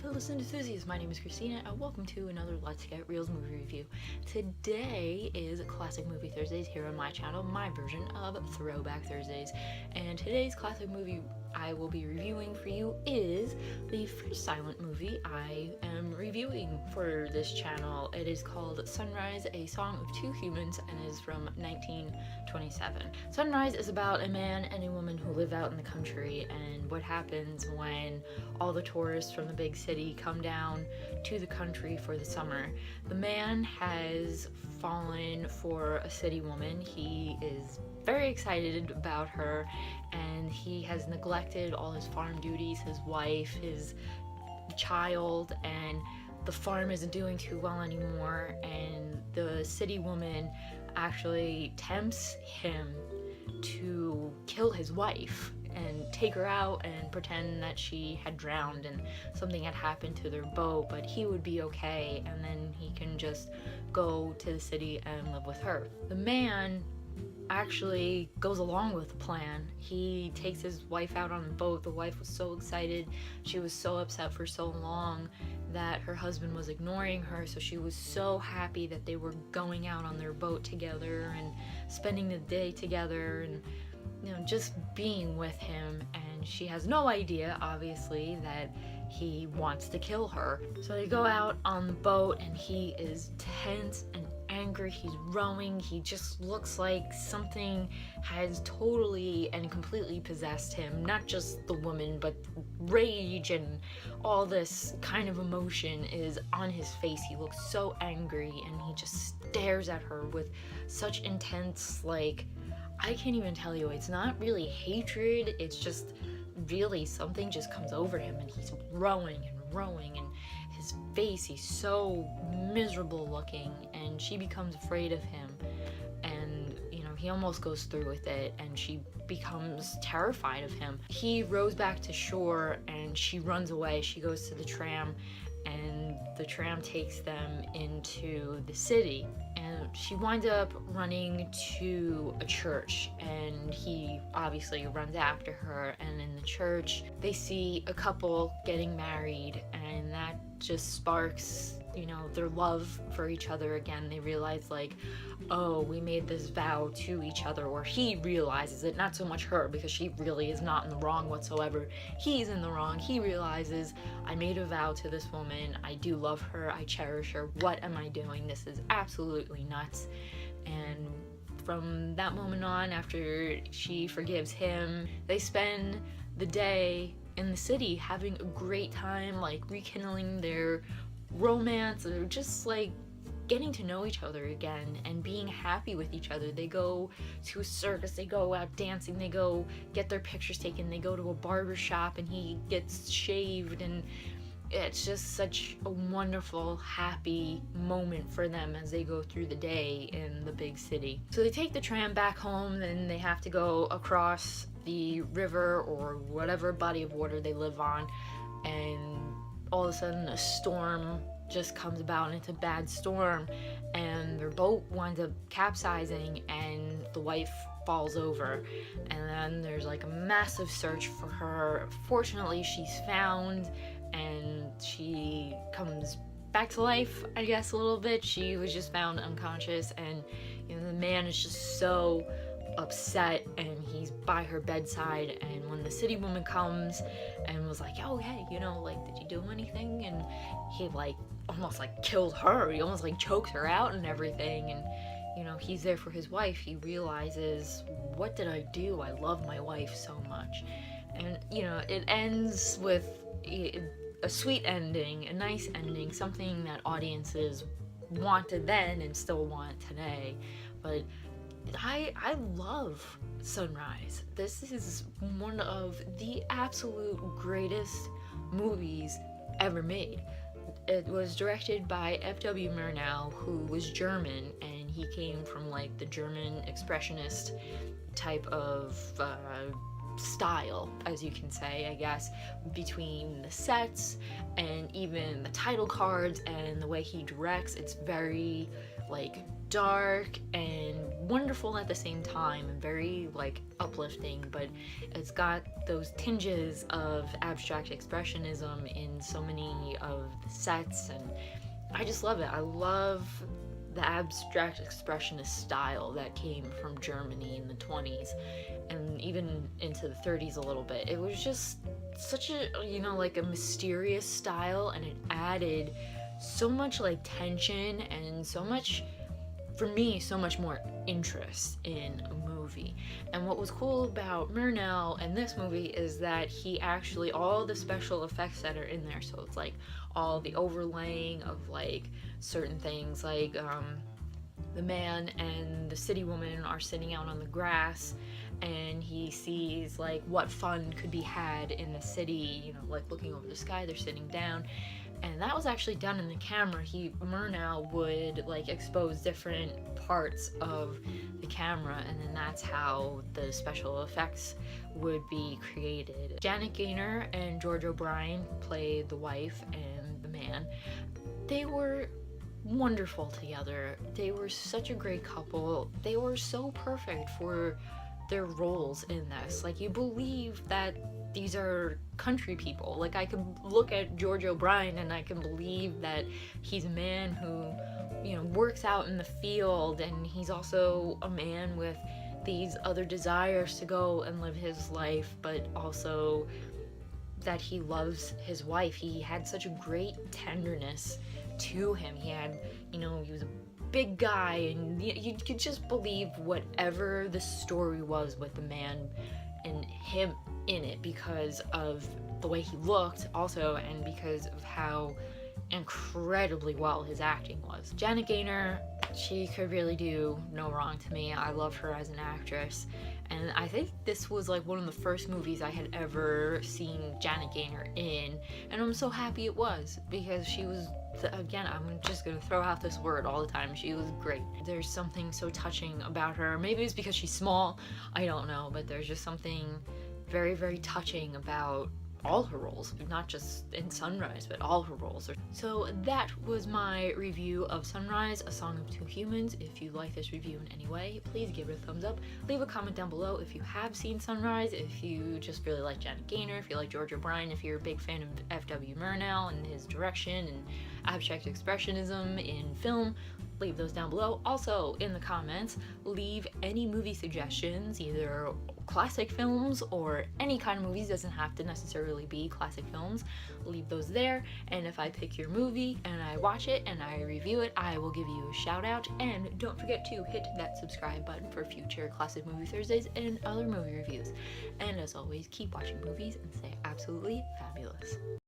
Hello Cinethusiasts, my name is Christina and welcome to another Let's Get Reelz movie review. Today is Classic Movie Thursdays here on my channel, my version of Throwback Thursdays. And today's classic movie I will be reviewing for you is the first silent movie I am reviewing for this channel. It is called Sunrise, A Song of Two Humans and is from 1927. Sunrise is about a man and a woman who live out in the country and what happens when all the tourists from the big city come down to the country for the summer. The man has fallen for a city woman. He is very excited about her and he has neglected all his farm duties, his wife, his child, and the farm isn't doing too well anymore, and the city woman actually tempts him to kill his wife and take her out and pretend that she had drowned and something had happened to their boat, but he would be okay and then he can just go to the city and live with her. The man actually goes along with the plan. He takes his wife out on a boat. The wife was so excited. She was so upset for so long that her husband was ignoring her, so she was so happy that they were going out on their boat together and spending the day together and just being with him, and she has no idea, obviously, that he wants to kill her. So they go out on the boat and he is tense and angry. He's rowing. He just looks like something has totally and completely possessed him. Not just the woman, but rage and all this kind of emotion is on his face. He looks so angry and he just stares at her with such intense, I can't even tell you, it's not really hatred, it's just really something just comes over him and he's rowing and his face, he's so miserable looking, and she becomes afraid of him, and he almost goes through with it and she becomes terrified of him. He rows back to shore and she runs away. She goes to the tram and the tram takes them into the city, and she winds up running to a church and he obviously runs after her, and in the church they see a couple getting married and that just sparks their love for each other again. They realize oh, we made this vow to each other, or he realizes it, not so much her because she really is not in the wrong whatsoever. He's in the wrong. He realizes, I made a vow to this woman, I do love her, I cherish her, what am I doing? This is absolutely nuts. And from that moment on, after she forgives him, they spend the day in the city having a great time, rekindling their romance, or just getting to know each other again and being happy with each other. They go to a circus, they go out dancing, they go get their pictures taken, they go to a barber shop and he gets shaved, and it's just such a wonderful, happy moment for them as they go through the day in the big city. So they take the tram back home, then they have to go across the river or whatever body of water they live on, and all of a sudden a storm just comes about, and it's a bad storm, and their boat winds up capsizing and the wife falls over, and then there's a massive search for her. Fortunately, she's found and she comes back to life, I guess, a little bit. She was just found unconscious, and the man is just so upset and he's by her bedside, and when the city woman comes and was oh hey, did you do anything, and he almost killed her, he almost choked her out and everything, and he's there for his wife. He realizes, what did I do? I love my wife so much. And it ends with a sweet ending, a nice ending, something that audiences wanted then and still want today. But I love Sunrise. This is one of the absolute greatest movies ever made. It was directed by F.W. Murnau, who was German, and he came from the German expressionist type of style, as you can say, I guess, between the sets and even the title cards and the way he directs. It's very dark and wonderful at the same time, and very like uplifting, but it's got those tinges of abstract expressionism in so many of the sets, and I just love it. I love the abstract expressionist style that came from Germany in the 20s and even into the 30s a little bit. It was just such a, like a mysterious style, and it added so much like tension and so much, for me, so much more interest in a movie. And what was cool about Murnau and this movie is that he actually, all the special effects that are in there, so it's like all the overlaying of like certain things, like the man and the city woman are sitting out on the grass, and he sees like what fun could be had in the city, like looking over the sky, they're sitting down. And that was actually done in the camera. Murnau would like expose different parts of the camera, and then that's how the special effects would be created. Janet Gaynor and George O'Brien played the wife and the man. They were wonderful together. They were such a great couple. They were so perfect for their roles in this. Like, you believe that these are country people. Like, I can look at George O'Brien and I can believe that he's a man who, works out in the field, and he's also a man with these other desires to go and live his life, but also that he loves his wife. He had such a great tenderness to him. He had, he was a big guy, and you could just believe whatever the story was with the man and him in it, because of the way he looked also, and because of how incredibly well his acting was. Janet Gaynor, she could really do no wrong to me. I love her as an actress, and I think this was like one of the first movies I had ever seen Janet Gaynor in, and I'm so happy it was, because she was, again, I'm just gonna throw out this word all the time, she was great. There's something so touching about her. Maybe it's because she's small, I don't know, but there's just something very, very touching about all her roles, not just in Sunrise, but all her roles. So that was my review of Sunrise, A Song of Two Humans. If you like this review in any way, please give it a thumbs up. Leave a comment down below if you have seen Sunrise, if you just really like Janet Gaynor, if you like George O'Brien, if you're a big fan of F.W. Murnau and his direction and abstract expressionism in film. Leave those down below. Also, in the comments, leave any movie suggestions, either classic films or any kind of movies. Doesn't have to necessarily be classic films. Leave those there, and if I pick your movie and I watch it and I review it, I will give you a shout out. And don't forget to hit that subscribe button for future Classic Movie Thursdays and other movie reviews. And as always, keep watching movies and stay absolutely fabulous.